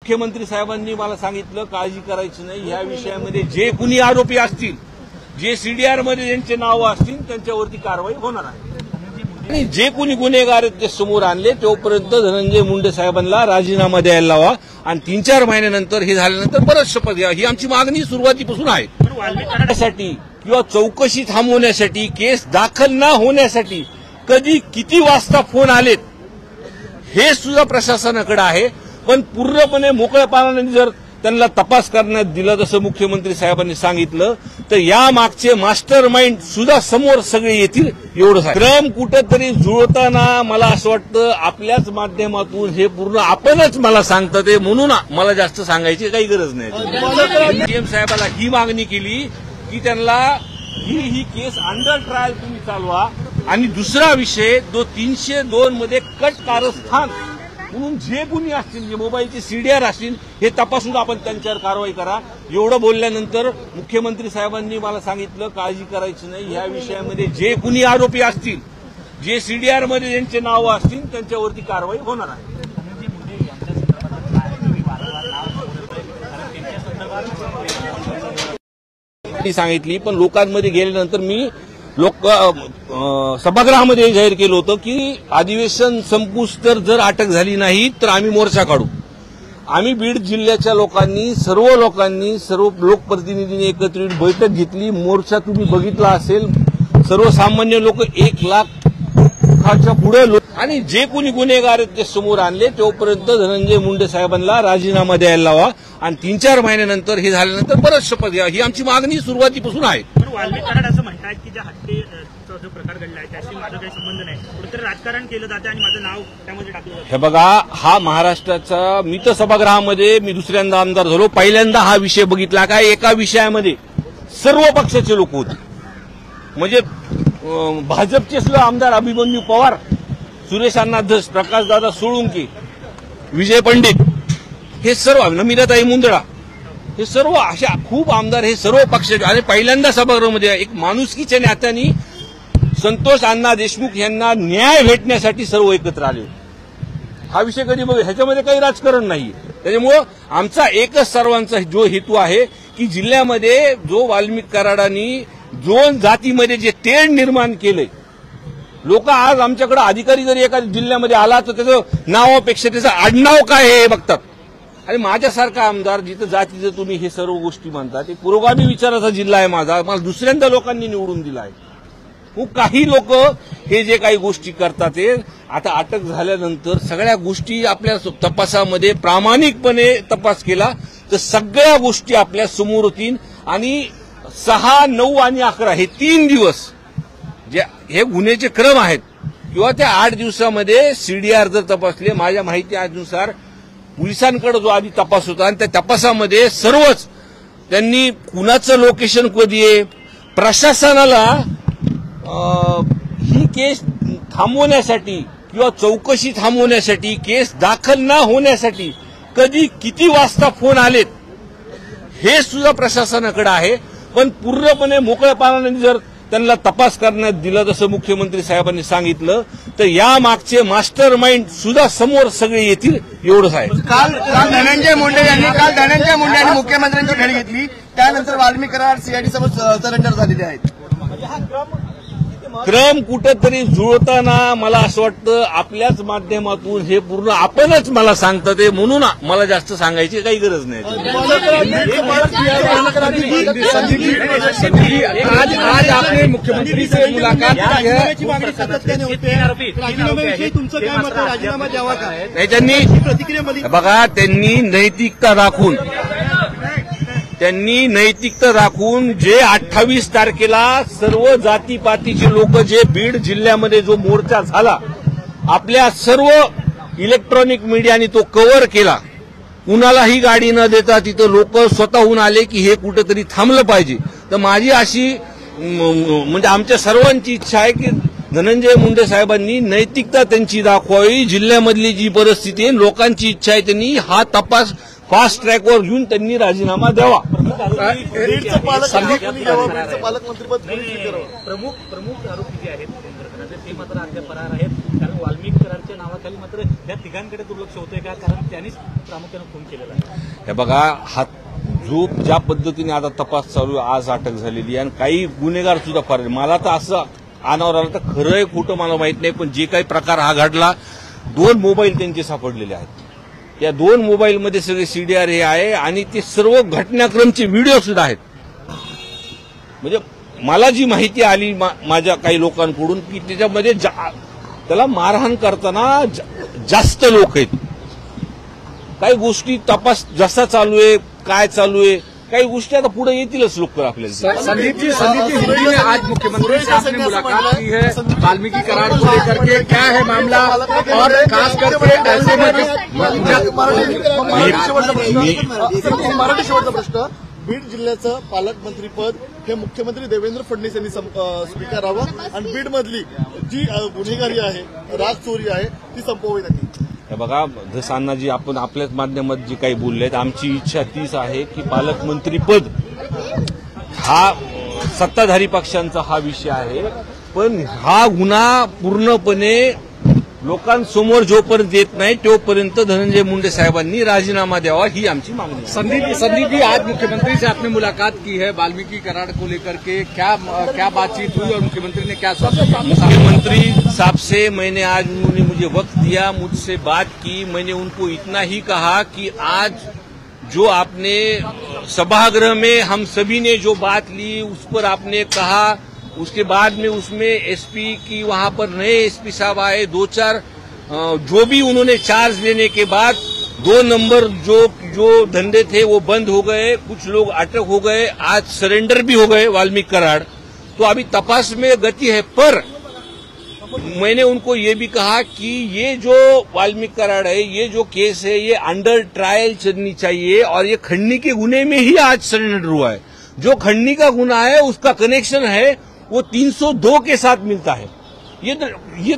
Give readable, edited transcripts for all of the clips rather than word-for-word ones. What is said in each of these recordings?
मुख्यमंत्री साहेबांनी मला सांगितलं काळजी करायची नाही, या विषयामध्ये जे कुणी आरोपी असतील, जे सीडीआर मध्ये ज्यांचे नाव असतील त्यांच्यावरती कारवाई होणार आहे आणि जे कुणी गुन्हेगार आहेत ते समोर आणले तोपर्यंत धनंजय मुंडे साहेबांना राजीनामा द्यायला लावा आणि 3-4 महिन्यानंतर हे झाल्यानंतर परत शपथ घ्या, ही आमची मागणी सुरुवातीपासून आहे. करण्यासाठी किंवा चौकशी थांबवण्यासाठी, केस दाखल न होण्यासाठी कधी किती वाजता फोन आलेत हे सुद्धा प्रशासनाकडे आहे. पण पूर्णपणे मोकळेपणाने जर त्यांना तपास करण्यात दिला जसं मुख्यमंत्री साहेबांनी सांगितलं तर या मागचे मास्टर माइंड सुद्धा समोर सगळे येतील एवढंच आहे. क्रम कुठेतरी जुळताना मला असं वाटतं आपल्याच माध्यमातून हे पूर्ण आपणच मला सांगतं ते, म्हणून मला जास्त सांगायची काही गरज नाही. सीएम साहेबाला ही मागणी केली की त्यांना ही केस अंडर ट्रायल तुम्ही चालवा आणि दुसरा विषय जो 302 मध्ये कट कारस्थान म्हणून जे गुन्हे असतील, जे मोबाईलचे सीडीआर असतील हे तपासून आपण त्यांच्यावर कारवाई करा. एवढं बोलल्यानंतर मुख्यमंत्री साहेबांनी मला सांगितलं काळजी करायची नाही, या विषयामध्ये जे कुणी आरोपी असतील, जे सीडीआर मध्ये ज्यांचे नाव असतील त्यांच्यावरती कारवाई होणार आहे. सांगितली पण लोकांमध्ये गेल्यानंतर मी सभागृहामध्ये जाहीर केलं होतं की अधिवेशन संपूस तर जर अटक झाली नाही तर आम्ही मोर्चा काढू. आम्ही बीड जिल्ह्याच्या लोकांनी, सर्व लोकप्रतिनिधींनी एकत्रित बैठक घेतली. मोर्चा तुम्ही बघितला असेल, सर्वसामान्य लोक 1 लाखाच्या पुढे आणि जे कुणी गुन्हेगार आहेत ते समोर आणले तोपर्यंत धनंजय मुंडे साहेबांना राजीनामा द्यायला लावा आणि 3-4 महिन्यानंतर हे झाल्यानंतर परत शपथ घ्या, ही आमची मागणी सुरुवातीपासून आहे. वाल्मिक कराड असं म्हणतात की ज्या हत्येचा जो प्रकार घडला आहे त्याशी माझा काही संबंध नाही, कुठेतरी राजकारण केलं जाते आणि माझं नाव त्यामध्ये टाकलं जातं. हे बघा, हा महाराष्ट्राचा, मी तर सभागृहामध्ये मी दुसऱ्यांदा आमदार झालो, पहिल्यांदा हा विषय बघितला काय एका विषयामध्ये सर्व पक्षाचे लोक होते. म्हणजे भाजपचे सुद्धा आमदार अभिमन्यू पवार, सुरेश अण्णा धस, प्रकाशदादा सोळुंके, विजय पंडित, हे सर्व, नमिताताई मुंदडा, हे सर्व अशा खूप आमदार, हे सर्व पक्षाचे. आणि पहिल्यांदा सभागृहामध्ये एक माणुसकीच्या नात्याने संतोष अण्णा देशमुख यांना न्याय भेटण्यासाठी सर्व एकत्र आले. हा विषय कधी बघ, ह्याच्यामध्ये काही राजकारण नाही. त्याच्यामुळं आमचा एकच सर्वांचा जो हेतू आहे की जिल्ह्यामध्ये जो वाल्मिक कराडांनी जो जातीमध्ये जे तेढ निर्माण केलंय, लोक आज आमच्याकडे अधिकारी जरी एका जिल्ह्यामध्ये आला तर त्याचं नावापेक्षा त्याचं आडनाव काय हे बघतात. आणि माझ्यासारखा आमदार जिथं जातीचं तुम्ही हे सर्व गोष्टी म्हणता, ते पुरोगामी विचाराचा जिल्हा आहे माझा, मला दुसऱ्यांदा लोकांनी निवडून दिला आहे. काही लोक हे जे काही गोष्टी करतात ते आता अटक झाल्यानंतर सगळ्या गोष्टी आपल्या तपासामध्ये प्रामाणिकपणे तपास केला तर सगळ्या गोष्टी आपल्या समोर होतील. आणि 6, 9 आणि 11 हे 3 दिवस जे हे गुन्ह्याचे क्रम आहेत किंवा त्या 8 दिवसामध्ये सीडीआर जर तपासले, माझ्या माहितीनुसार पोलिसांकडे जो आधी तपास होता आणि त्या तपासामध्ये सर्वच त्यांनी कुणाचं लोकेशन कधी आहे, प्रशासनाला ही केस थांबवण्यासाठी किंवा चौकशी थांबवण्यासाठी, केस दाखल न होण्यासाठी कधी किती वाजता फोन आलेत हे सुद्धा प्रशासनाकडे आहे. पण पूर्णपणे मोकळेपणाने जर त्यांना तपास करण्यात दिला जसं मुख्यमंत्री साहेबांनी सांगितलं तर या मागचे मास्टर माइंड सुद्धा समोर सगळे येतील एवढंच आहे. काल धनंजय मुंडे यांनी मुख्यमंत्र्यांची भेट घेतली, त्यानंतर वाल्मिक कराड सीआयडी समोर सरेंडर झालेले आहेत. क्रम कुठेतरी जुळताना मला असं वाटतं आपल्याच माध्यमातून हे पूर्ण आपणच मला सांगतं ते, म्हणून मला जास्त सांगायची काही गरज नाही. आज आपने मुख्यमंत्री से मुलाकात राजीनामा द्यावा का? त्यांनी बघा, त्यांनी नैतिकता राखून जे 28 तारखेला सर्व जातीपातीचे लोक जे बीड जिल्ह्यामध्ये जो मोर्चा झाला, आपल्या सर्व इलेक्ट्रॉनिक मीडियाने तो कव्हर केला, कुणालाही गाडी न देता तिथं लोक स्वतःहून आले की हे कुठेतरी थांबलं पाहिजे. तर माझी अशी म्हणजे आमच्या सर्वांची इच्छा आहे की धनंजय मुंडे साहेबांनी नैतिकता त्यांची दाखवावी. जिल्ह्यामधली जी परिस्थिती आहे, लोकांची इच्छा आहे, त्यांनी हा तपास फास्ट ट्रॅकवर घेऊन त्यांनी राजीनामा द्यावा. पालकमंत्रीपद प्रमुख आरोपी जे आहेत ते मात्र अद्याप फरार आहेत. कारण वाल्मिकी कराडच्या नावाखाली मात्र या तिघांकडे दुर्लक्ष होतंय का? कारण त्यांनीच प्रामुख्याने खून केलेला आहे. हे बघा, हा जो ज्या पद्धतीने आता तपास चालू आहे, आज अटक झालेली आहे आणि काही गुन्हेगार सुद्धा फरार. मला तर असं अनावर आलं तर खरं आहे खोटं मला माहित नाही, पण जे काही प्रकार हा घडला, 2 मोबाईल त्यांचे सापडलेले आहेत. या 2 मोबाईलमध्ये सगळे सीडीआर हे आहे आणि ते सर्व घटनाक्रमचे व्हिडिओ सुद्धा आहेत. म्हणजे मला जी माहिती आली माझ्या काही लोकांकडून की त्याच्यामध्ये त्याला मारहाण करताना जास्त लोक आहेत. काही गोष्टी तपास जसा चालू आहे, काय चालू आहे, काही गोष्टी आता पुढे येतीलच लोक आपल्याला. संदीप जी हिंदी में आज मुख्यमंत्री से आपने मुलाकात की है वाल्मीकि करार को लेकर के, क्या है मामला और खास करके ऐसे में मराठी शेवटचा प्रश्न, बीड जिल्ह्याचं पालकमंत्रीपद हे मुख्यमंत्री देवेंद्र फडणवीस यांनी स्वीकारावं आणि बीडमधली जी गुन्हेगारी आहे, राज चोरी आहे, ती संपवावी लागेल. हे बघा, जसं अण्णाजी आपण आपल्याच माध्यमात जी काही बोललेत, आमची इच्छा तीच आहे की पालकमंत्रीपद हा सत्ताधारी पक्षांचा हा विषय आहे, पण हा गुन्हा पूर्णपणे लोकांसमोर जोपर्यंत येत नाही तोपर्यंत धनंजय मुंडे साहेबांनी राजीनामा द्यावा ही आमची मागणी आहे. संदीप जी आज मुख्यमंत्री से आपने मुलाकात की है वाल्मीकि करार को लेकर के, क्या बातचीत हुई और मुख्यमंत्री ने क्या मुख्यमंत्री साहब से मैंने आज उन्होंने मुझे वक्त दिया, मुझसे बात की. मैंने उनको इतना ही कहा कि आज जो आपने सभागृह में हम सभी ने जो बात ली उस पर आपने कहा, उसके बाद में उसमें एसपी की वहां पर नए एसपी साहब आए, 2-4 जो भी उन्होंने चार्ज लेने के बाद 2 नंबर जो धंधे थे वो बंद हो गए, कुछ लोग अटक हो गए, आज सरेंडर भी हो गए वाल्मीकि करार. तो अभी तपास में गति है, पर मैंने उनको ये भी कहा कि ये जो वाल्मीकि करार है, ये जो केस है, ये अंडर ट्रायल चलनी चाहिए और ये खंडनी के गुने में ही आज सरेंडर हुआ है. जो खंडनी का गुना है उसका कनेक्शन है वो 302 के साथ मिलता है. ये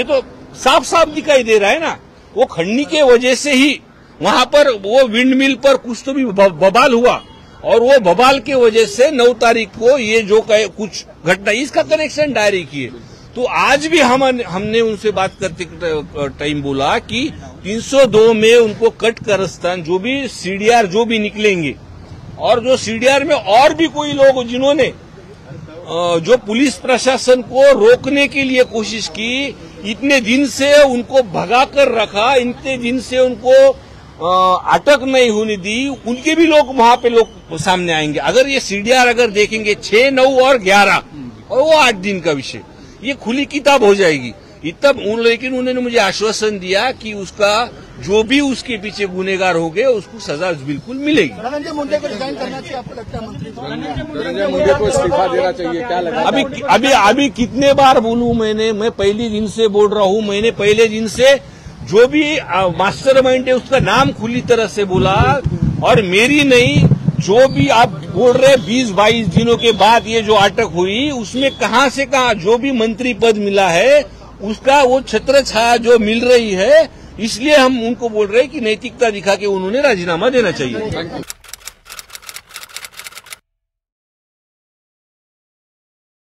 तो साफ साफ दिखाई दे रहा है ना. वो खंडनी के वजह से ही वहां पर वो विंड मिल पर कुछ तो भी बवाल हुआ और वो बवाल के वजह से 9 तारीख को ये जो कुछ घटना, इसका कनेक्शन डायरेक्ट किए. तो आज भी हमने उनसे बात करते टाइम बोला कि 302 में उनको कट करस्तान जो भी सीडीआर जो भी निकलेंगे और जो सीडीआर में और भी कोई लोग जिन्होंने जो पुलिस प्रशासन को रोकने के लिए कोशिश की, इतने दिन से उनको भगा कर रखा, इतने दिन से उनको अटक नहीं होने दी, उनके भी लोग वहां पे लोग सामने आएंगे. अगर ये सीडीआर अगर देखेंगे 6, 9 और 11 और वो 8 दिन का विषय, ये खुली किताब हो जाएगी. लेकिन उन्होंने मुझे आश्वासन दिया कि उसका जो भी उसके पीछे गुनेगार हो गए उसको सजा बिल्कुल मिलेगी. धनंजय मुंडे को रिजाइन करना चाहिए, आपको लगता है मंत्री धनंजय मुंडे को इस्तीफा देना चाहिए, क्या लगा? अभी कितने बार बोलूं मैं पहले दिन से बोल रहा हूं. मैंने पहले दिन से जो भी मास्टरमाइंड है उसका नाम खुली तरह से बोला और मेरी नहीं, जो भी आप बोल रहे 20-22 दिनों के बाद ये जो अटक हुई उसमें कहां से कहां जो भी मंत्री पद मिला है उसका वो छत्र छाया जो मिल रही है, इसलिए हम उनको बोल रहे हैं कि नैतिकता दिखा के उन्होंने राजीनामा देना चाहिए.